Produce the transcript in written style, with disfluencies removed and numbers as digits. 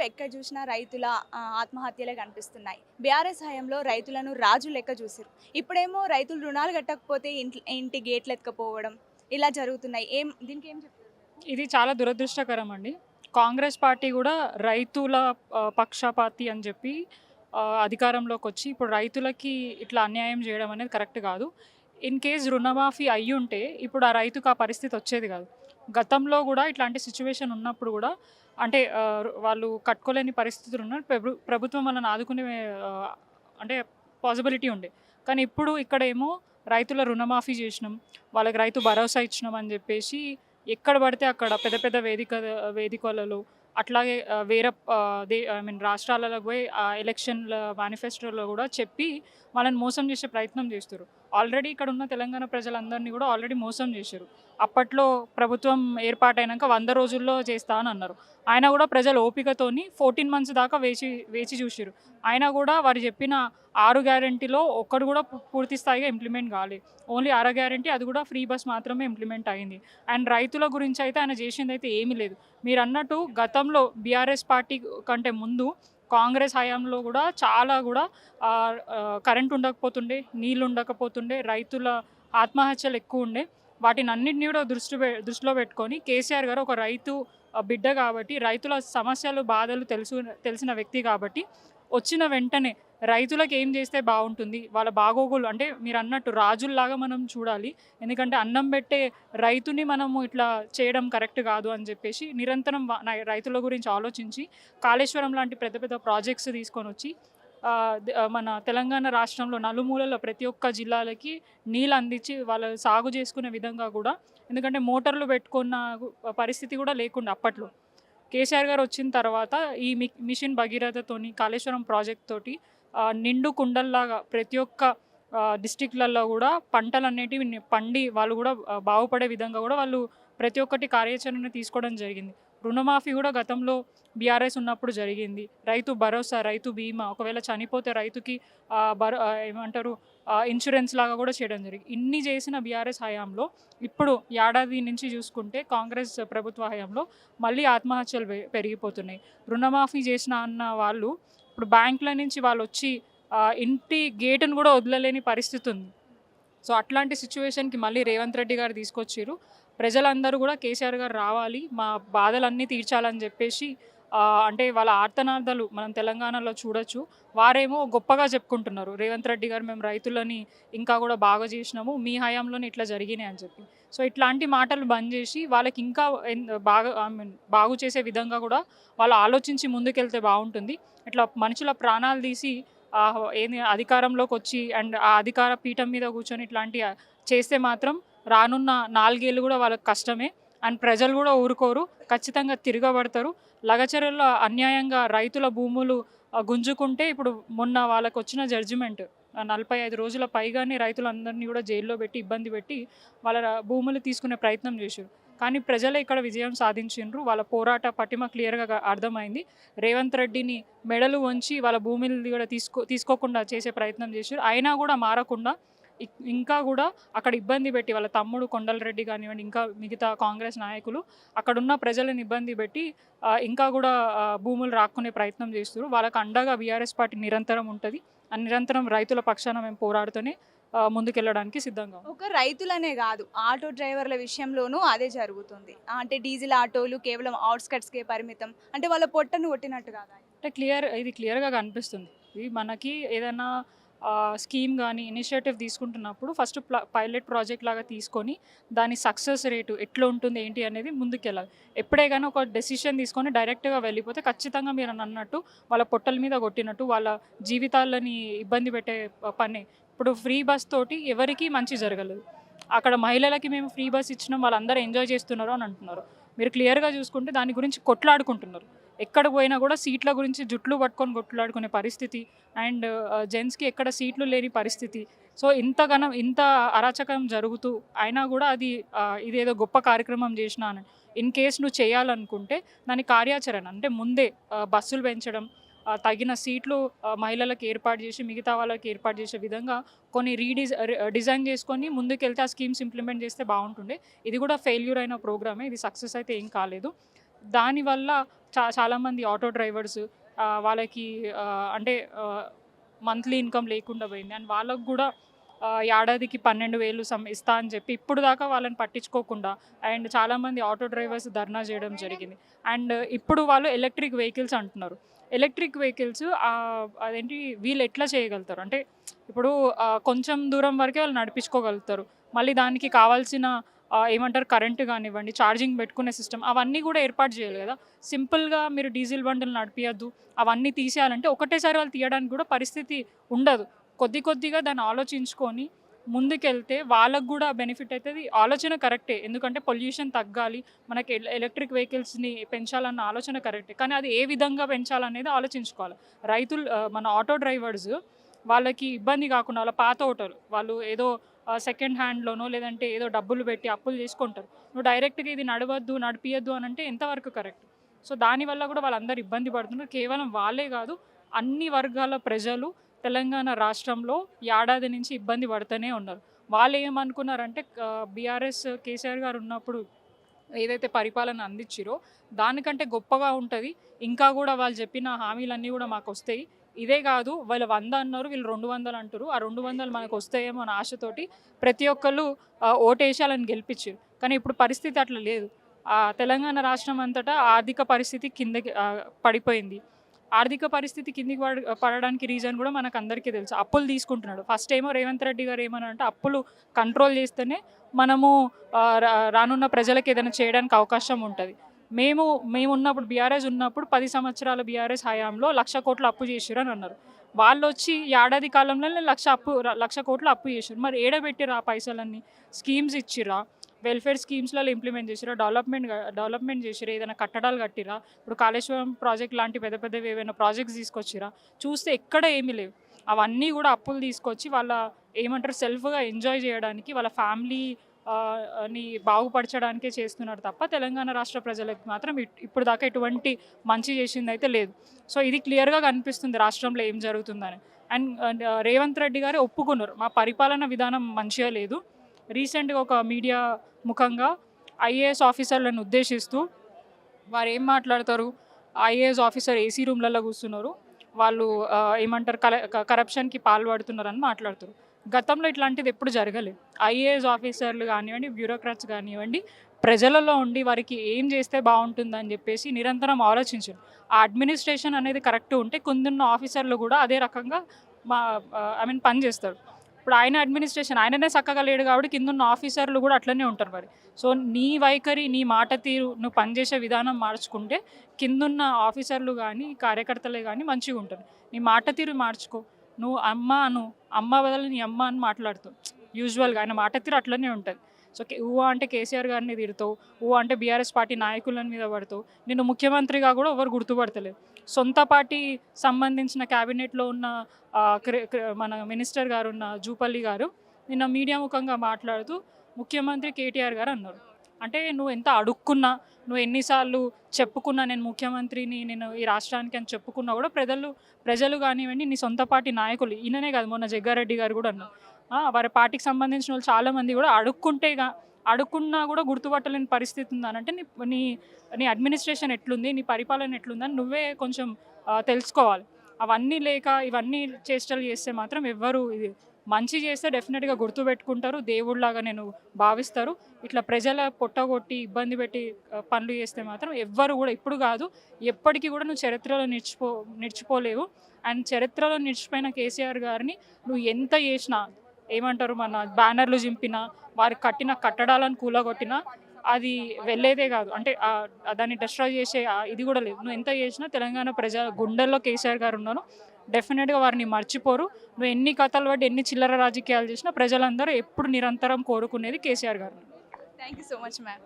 ఎక్కడ చూసినా రైతుల ఆత్మహత్యలే కనిపిస్తున్నాయి. బీఆర్ఎస్ హయాంలో రైతులను రాజు లెక్క చూసిరు. ఇప్పుడేమో రైతులు రుణాలు కట్టకపోతే ఇంటి గేట్లు ఎత్తుకపోవడం ఇలా జరుగుతున్నాయి. దీనికి ఏం చెప్తారు? ఇది చాలా దురదృష్టకరం అండి. కాంగ్రెస్ పార్టీ గూడా రైతుల పక్షపాతి అని జెప్పి అధికారంలోకొచ్చి ఇప్పుడు రైతులకి ఇట్లా అన్యాయం జేయడం అనేది కరెక్ట్ గాదు. ఇన్ కేస్ రుణమాఫీ అయ్యుంటే ఇప్పుడు ఆ రైతుకు ఆ పరిస్థితి వచ్చేది గాదు. గతంలో గూడా ఇట్లాంటి సిట్యుయేషన్ ఉన్నప్పుడు గూడా అంటే వాళ్ళు కట్టుకోలేని పరిస్థితులున్న ప్రభుత్వం వాళ్ళని ఆదుకునే ఆహ్, అంటే పాసిబిలిటీ ఉండే. కానీ ఇప్పుడు ఇక్కడేమో రైతుల రుణమాఫీ జేసినాం, వాళ్ళకి రైతు భరోసా ఇచ్చినాం అని జెప్పేసి ఎక్కడ పడితే అక్కడ పెద్ద పెద్ద వేదికలలో అట్లాగే వేరే ఐ మీన్ రాష్ట్రాలకు పోయి ఎలక్షన్ల మేనిఫెస్టోలో కూడా చెప్పి వాళ్ళని మోసం చేసే ప్రయత్నం చేస్తారు. ఆల్రెడీ ఇక్కడ ఉన్న తెలంగాణ ప్రజలందరినీ కూడా ఆల్రెడీ మోసం చేశారు. అప్పట్లో ప్రభుత్వం ఏర్పాటైనాక 100 రోజుల్లో చేస్తా అని అన్నారు. ఆయన కూడా ప్రజలు ఓపికతోని 14 మంత్స్ దాకా వేచి వేచి చూసిరు. అయినా కూడా వారు చెప్పిన 6 గ్యారంటీలో ఒక్కడు కూడా పూర్తి స్థాయిగా ఇంప్లిమెంట్ కాలేదు. ఓన్లీ 6 గ్యారంటీ, అది కూడా ఫ్రీ బస్ మాత్రమే ఇంప్లిమెంట్ అయింది. అండ్ రైతుల గురించి అయితే ఆయన చేసింది అయితే ఏమీ లేదు. మీరు అన్నట్టు గతంలో బీఆర్ఎస్ పార్టీ కంటే ముందు కాంగ్రెస్ హయాంలో కూడా చాలా కూడా కరెంట్ ఉండకపోతుండే, నీళ్ళు ఉండకపోతుండే, రైతుల ఆత్మహత్యలు ఎక్కువ ఉండే. వాటిని అన్నింటినీ కూడా దృష్టిలో పెట్టుకొని కేసీఆర్ గారు ఒక రైతు బిడ్డ కాబట్టి, రైతుల సమస్యలు బాధలు తెలిసిన వ్యక్తి కాబట్టి వచ్చిన వెంటనే రైతులకు ఏం చేస్తే బాగుంటుంది, వాళ్ళ బాగోగులు అంటే మీరు అన్నట్టు రాజుల్లాగా మనం చూడాలి. ఎందుకంటే అన్నం పెట్టే రైతుని మనము ఇట్లా చేయడం కరెక్ట్ కాదు అని చెప్పేసి నిరంతరం రైతుల గురించి ఆలోచించి కాళేశ్వరం లాంటి పెద్ద పెద్ద ప్రాజెక్ట్స్ తీసుకొని వచ్చి మన తెలంగాణ రాష్ట్రంలో నలుమూలలో ప్రతి ఒక్క జిల్లాలకి నీళ్ళు అందించి వాళ్ళు సాగు చేసుకునే విధంగా కూడా, ఎందుకంటే మోటార్లు పెట్టుకున్న పరిస్థితి కూడా లేకుండా అప్పట్లో. కేసీఆర్ గారు వచ్చిన తర్వాత ఈ మిషన్ భగీరథతోని కాళేశ్వరం ప్రాజెక్ట్ తోటి నిండు కుండల్లాగా ప్రతి ఒక్క డిస్టిక్లలో కూడా పంటలు అనేటివి పండి వాళ్ళు కూడా బాగుపడే విధంగా కూడా వాళ్ళు ప్రతి ఒక్కటి కార్యాచరణ తీసుకోవడం జరిగింది. రుణమాఫీ కూడా గతంలో బీఆర్ఎస్ ఉన్నప్పుడు జరిగింది. రైతు భరోసా, రైతు బీమా, ఒకవేళ చనిపోతే రైతుకి ఏమంటారు ఇన్సూరెన్స్ లాగా కూడా చేయడం జరిగింది. ఇన్ని చేసిన బీఆర్ఎస్ హయాంలో ఇప్పుడు ఏడాది నుంచి చూసుకుంటే కాంగ్రెస్ ప్రభుత్వ హయాంలో మళ్ళీ ఆత్మహత్యలు పెరిగిపోతున్నాయి. రుణమాఫీ చేసిన అన్న వాళ్ళు ఇప్పుడు బ్యాంకుల నుంచి వాళ్ళు వచ్చి ఇంటి గేటును కూడా వదలలేని పరిస్థితి ఉంది. సో అట్లాంటి సిచ్యువేషన్కి మళ్ళీ రేవంత్ రెడ్డి గారు తీసుకొచ్చారు. ప్రజలందరూ కూడా కేసీఆర్ గారు రావాలి, మా బాధలన్నీ తీర్చాలని చెప్పేసి అంటే వాళ్ళ ఆర్తనాదాలు మనం తెలంగాణలో చూడొచ్చు. వారేమో గొప్పగా చెప్పుకుంటున్నారు, రేవంత్ రెడ్డి గారు మేము రైతులని ఇంకా కూడా బాగా చేసినాము, మీ హయాంలోనే ఇట్లా జరిగినాయి అని చెప్పి. సో ఇట్లాంటి మాటలు బంద్ చేసి వాళ్ళకి ఇంకా బాగా బాగు చేసే విధంగా కూడా వాళ్ళు ఆలోచించి ముందుకెళ్తే బాగుంటుంది. ఇట్లా మనుషుల ప్రాణాలు తీసి ఏంది అధికారంలోకి వచ్చి అండ్ ఆ అధికార పీఠం మీద కూర్చొని ఇట్లాంటి చేస్తే మాత్రం రానున్న 4 ఏళ్ళు కూడా వాళ్ళకి కష్టమే. అండ్ ప్రజలు కూడా ఊరుకోరు, ఖచ్చితంగా తిరగబడతారు. లగచర్యల్లో అన్యాయంగా రైతుల భూములు గుంజుకుంటే ఇప్పుడు మొన్న వాళ్ళకు వచ్చిన జడ్జిమెంట్ 45 రోజుల పైగానే రైతులందరినీ కూడా జైల్లో పెట్టి ఇబ్బంది పెట్టి వాళ్ళ భూములు తీసుకునే ప్రయత్నం చేశారు. కానీ ప్రజలే ఇక్కడ విజయం సాధించిండ్రు. వాళ్ళ పోరాట పటిమ క్లియర్గా అర్థమైంది. రేవంత్ రెడ్డిని మెడలు వంచి వాళ్ళ భూములు కూడా తీసుకోకుండా చేసే ప్రయత్నం చేశారు. అయినా కూడా మారకుండా ఇంకా కూడా అక్కడ ఇబ్బంది పెట్టి వాళ్ళ తమ్ముడు కొండలరెడ్డి కానివ్వండి, ఇంకా మిగతా కాంగ్రెస్ నాయకులు అక్కడున్న ప్రజలను ఇబ్బంది పెట్టి ఇంకా కూడా భూములు రాక్కునే ప్రయత్నం చేస్తారు. వాళ్ళకు అండగా బీఆర్ఎస్ పార్టీ నిరంతరం ఉంటుంది. నిరంతరం రైతుల పక్షాన మేము పోరాడుతూనే ముందుకెళ్ళడానికి సిద్ధంగా. ఒక రైతులనే కాదు, ఆటో డ్రైవర్ల విషయంలోనూ అదే జరుగుతుంది. అంటే డీజిల్ ఆటోలు కేవలం అవుట్స్కట్స్కే పరిమితం, అంటే వాళ్ళ పొట్టను కొట్టినట్టు కాదా? అంటే ఇది క్లియర్గా కనిపిస్తుంది. ఇది మనకి ఏదైనా స్కీమ్ కానీ ఇనిషియేటివ్ తీసుకుంటున్నప్పుడు ఫస్ట్ పైలట్ ప్రాజెక్ట్ లాగా తీసుకొని దాని సక్సెస్ రేటు ఎట్లా ఉంటుంది ఏంటి అనేది ముందుకెళ్ళాలి. ఎప్పుడే కానీ ఒక డెసిషన్ తీసుకొని డైరెక్ట్గా వెళ్ళిపోతే ఖచ్చితంగా మీరు అన్నట్టు వాళ్ళ పొట్టల మీద కొట్టినట్టు వాళ్ళ జీవితాలని ఇబ్బంది పెట్టే పని. ఇప్పుడు ఫ్రీ బస్ తోటి ఎవరికి మంచి జరగలేదు. అక్కడ మహిళలకి మేము ఫ్రీ బస్ ఇచ్చినాం, వాళ్ళందరూ ఎంజాయ్ చేస్తున్నారు అని అంటున్నారు. మీరు క్లియర్గా చూసుకుంటే దాని గురించి కొట్లాడుకుంటున్నారు. ఎక్కడ పోయినా కూడా సీట్ల గురించి జుట్లు పట్టుకొని కొట్లాడుకునే పరిస్థితి. అండ్ జెంట్స్కి ఎక్కడ సీట్లు లేని పరిస్థితి. సో ఇంత అరాచకం జరుగుతూ అయినా కూడా అది ఇదేదో గొప్ప కార్యక్రమం చేసినా అని ఇన్ కేస్ నువ్వు చేయాలనుకుంటే దాని కార్యాచరణ అంటే ముందే బస్సులు పెంచడం, తగిన సీట్లు మహిళలకు ఏర్పాటు చేసి మిగతా వాళ్ళకి ఏర్పాటు చేసే విధంగా కొన్ని డిజైన్ చేసుకొని ముందుకెళ్తే ఆ స్కీమ్స్ ఇంప్లిమెంట్ చేస్తే బాగుంటుండే. ఇది కూడా ఫెయిల్యూర్ అయిన ప్రోగ్రామే, ఇది సక్సెస్ అయితే ఏం కాలేదు. దానివల్ల చాలామంది ఆటో డ్రైవర్స్ వాళ్ళకి అంటే మంత్లీ ఇన్కమ్ లేకుండా పోయింది. అండ్ వాళ్ళకు కూడా ఏడాదికి 12,000 ఇస్తా అని చెప్పి ఇప్పుడు దాకా వాళ్ళని పట్టించుకోకుండా అండ్ చాలామంది ఆటో డ్రైవర్స్ ధర్నా చేయడం జరిగింది. అండ్ ఇప్పుడు వాళ్ళు ఎలక్ట్రిక్ వెహికల్స్ అంటున్నారు. ఎలక్ట్రిక్ వెహికల్స్ అదేంటి వీళ్ళు ఎట్లా చేయగలుగుతారు అంటే ఇప్పుడు కొంచెం దూరం వరకే వాళ్ళు నడిపించుకోగలుగుతారు. మళ్ళీ దానికి కావాల్సిన ఏమంటారు కరెంటు కానివ్వండి, ఛార్జింగ్ పెట్టుకునే సిస్టమ్ అవన్నీ కూడా ఏర్పాటు చేయాలి కదా. సింపుల్గా మీరు డీజిల్ బండ్లు నడిపియద్దు అవన్నీ తీసేయాలంటే ఒకటేసారి వాళ్ళు తీయడానికి కూడా పరిస్థితి ఉండదు. కొద్దిగా దాన్ని ఆలోచించుకొని ముందుకెళ్తే వాళ్ళకు కూడా బెనిఫిట్ అవుతుంది. ఆలోచన కరెక్టే, ఎందుకంటే పొల్యూషన్ తగ్గాలి, మనకి ఎలక్ట్రిక్ వెహికల్స్ని పెంచాలన్న ఆలోచన కరెక్టే. కానీ అది ఏ విధంగా పెంచాలనేది ఆలోచించుకోవాలి. రైతులు మన ఆటో డ్రైవర్స్ వాళ్ళకి ఇబ్బంది కాకుండా వాళ్ళ పాత ఆటోలు వాళ్ళు ఏదో సెకండ్ హ్యాండ్లోనో లేదంటే ఏదో డబ్బులు పెట్టి అప్పులు చేసుకుంటారు. నువ్వు డైరెక్ట్గా ఇది నడిపియద్దు అని అంటే ఎంతవరకు కరెక్ట్? సో దానివల్ల కూడా వాళ్ళందరూ ఇబ్బంది పడుతున్నారు. కేవలం వాళ్ళే కాదు, అన్ని వర్గాల ప్రజలు తెలంగాణ రాష్ట్రంలో ఏడాది నుంచి ఇబ్బంది పడుతూనే ఉన్నారు. వాళ్ళు ఏమనుకున్నారంటే బీఆర్ఎస్ కేసీఆర్ గారు ఉన్నప్పుడు ఏదైతే పరిపాలన అందించిరో దానికంటే గొప్పగా ఉంటుంది, ఇంకా కూడా వాళ్ళు చెప్పిన హామీలన్నీ కూడా మాకు వస్తాయి. ఇదే కాదు, వాళ్ళు 100 అన్నారు, వీళ్ళు 200 అంటారు. ఆ 200 మనకు వస్తాయేమో అని ఆశతోటి ప్రతి ఒక్కళ్ళు ఓటేసి వాళ్ళని గెలిపించారు. కానీ ఇప్పుడు పరిస్థితి అట్లా లేదు. తెలంగాణ రాష్ట్రం అంతటా ఆర్థిక పరిస్థితి కిందకి పడిపోయింది. ఆర్థిక పరిస్థితి కిందికి పడడానికి రీజన్ కూడా మనకు అందరికీ తెలుసు. అప్పులు తీసుకుంటున్నాడు. ఫస్ట్ ఏమో రేవంత్ రెడ్డి గారు ఏమనంటే అప్పులు కంట్రోల్ చేస్తేనే మనము రానున్న ప్రజలకు ఏదైనా చేయడానికి అవకాశం ఉంటుంది. మేము ఉన్నప్పుడు బీఆర్ఎస్ ఉన్నప్పుడు 10 సంవత్సరాల బీఆర్ఎస్ హయాంలో 1,00,000 కోట్ల అప్పు చేసిరు అని అన్నారు. వాళ్ళు వచ్చి ఏడాది కాలంలోనే 1,00,000 కోట్ల అప్పు చేసిరు. మరి ఏడబెట్టిరా ఆ పైసలన్నీ? స్కీమ్స్ ఇచ్చిరా, వెల్ఫేర్ స్కీమ్స్లలో ఇంప్లిమెంట్ చేసిరా, డెవలప్మెంట్ చేసిరా, ఏదైనా కట్టడాలు కట్టిరా, ఇప్పుడు కాళేశ్వరం ప్రాజెక్ట్ లాంటి పెద్దవి ఏవైనా ప్రాజెక్ట్స్ తీసుకొచ్చిరా? చూస్తే ఎక్కడ ఏమీ లేవు. అవన్నీ కూడా అప్పులు తీసుకొచ్చి వాళ్ళ ఏమంటారు సెల్ఫ్గా ఎంజాయ్ చేయడానికి, వాళ్ళ ఫ్యామిలీ ని బాగుపరచడానికే చేస్తున్నారు తప్ప తెలంగాణ రాష్ట్ర ప్రజలకు మాత్రం ఇప్పుడు దాకా ఎటువంటి మంచి చేసింది అయితే లేదు. సో ఇది క్లియర్గా కనిపిస్తుంది రాష్ట్రంలో ఏం జరుగుతుందని. అండ్ రేవంత్ రెడ్డి గారు ఒప్పుకున్నారు, మా పరిపాలన విధానం మంచిగా లేదు. రీసెంట్గా ఒక మీడియా ముఖంగా ఐఏఎస్ ఆఫీసర్లను ఉద్దేశిస్తూ వారు ఏం మాట్లాడతారు, ఐఏఎస్ ఆఫీసర్ ఏసీ రూమ్లలో కూర్చున్నారు, వాళ్ళు ఏమంటారు కరప్షన్కి పాల్పడుతున్నారని మాట్లాడుతారు. గతంలో ఇట్లాంటిది ఎప్పుడు జరగలేదు. ఐఏఎస్ ఆఫీసర్లు కానివ్వండి, బ్యూరోక్రాట్స్ కానివ్వండి, ప్రజలలో ఉండి వారికి ఏం చేస్తే బాగుంటుందని చెప్పేసి నిరంతరం ఆలోచించారు. ఆ అడ్మినిస్ట్రేషన్ అనేది కరెక్ట్ ఉంటే కిందున్న ఆఫీసర్లు కూడా అదే రకంగా పని చేస్తారు. ఇప్పుడు ఆయన అడ్మినిస్ట్రేషన్ ఆయననే చక్కగా లేడు కాబట్టి కిందున్న ఆఫీసర్లు కూడా అట్లనే ఉంటారు మరి. సో నీ వైఖరి, నీ మాట తీరు, నువ్వు పనిచేసే విధానం మార్చుకుంటే కిందున్న ఆఫీసర్లు కానీ కార్యకర్తలే కానీ మంచిగా ఉంటారు. నీ మాట తీరు మార్చుకో. నువ్వు అమ్మ బదులు నీ అమ్మ అని మాట్లాడుతావు. యూజువల్గా ఆయన మాట తీరు అట్లనే ఉంటుంది. సో అంటే కేసీఆర్ గారిని తిడతావు, అంటే బీఆర్ఎస్ పార్టీ నాయకుల మీద పడతావు. నిన్ను ముఖ్యమంత్రిగా కూడా ఎవరు గుర్తుపడతలేదు. సొంత పార్టీ సంబంధించిన క్యాబినెట్లో ఉన్న మన మినిస్టర్ గారు ఉన్న జూపల్లి గారు నిన్న మీడియా ముఖంగా మాట్లాడుతూ ముఖ్యమంత్రి కేటీఆర్ గారు అన్నారు. అంటే నువ్వు ఎంత అడుక్కున్నా, నువ్వు ఎన్నిసార్లు చెప్పుకున్నా నేను ముఖ్యమంత్రిని, నేను ఈ రాష్ట్రానికి అని చెప్పుకున్నా కూడా ప్రజలు కానివ్వండి, నీ సొంత పార్టీ నాయకులు, ఈయననే కాదు మొన్న జగ్గారెడ్డి గారు కూడా అన్నారు, వారి పార్టీకి సంబంధించిన వాళ్ళు చాలామంది కూడా అడుక్కున్నా కూడా గుర్తుపట్టలేని పరిస్థితి ఉందనంటే నీ అడ్మినిస్ట్రేషన్ ఎట్లుంది, నీ పరిపాలన ఎట్లుందని నువ్వే కొంచెం తెలుసుకోవాలి. అవన్నీ లేక ఇవన్నీ చేష్టలు చేస్తే మాత్రం ఎవ్వరు ఇది మంచి చేస్తే డెఫినెట్గా గుర్తుపెట్టుకుంటారు, దేవుళ్ళలాగా నేను భావిస్తారు. ఇట్లా ప్రజల పొట్టగొట్టి ఇబ్బంది పెట్టి పనులు చేస్తే మాత్రం ఎవ్వరు కూడా ఇప్పుడు కాదు ఎప్పటికీ కూడా నువ్వు చరిత్రలో నిలిచిపోలేవు. అండ్ చరిత్రలో నిలిచిపోయిన కేసీఆర్ గారిని నువ్వు ఎంత చేసినా, ఏమంటారు మన బ్యానర్లు చింపినా, వారు కట్టిన కట్టడాలను కూలగొట్టినా అది వెళ్ళేదే కాదు. అంటే దాన్ని డిస్ట్రాయ్ చేసే ఇది కూడా లేదు. నువ్వు ఎంత చేసినా తెలంగాణ ప్రజల గుండెల్లో కేసీఆర్ గారు ఉన్నారు. డెఫినెట్గా వారిని మర్చిపోరు. నువ్వు ఎన్ని కథలు పట్టి ఎన్ని చిల్లర రాజకీయాలు చేసినా ప్రజలందరూ ఎప్పుడు నిరంతరం కోరుకునేది కేసీఆర్ గారు. Thank you so much ma'am.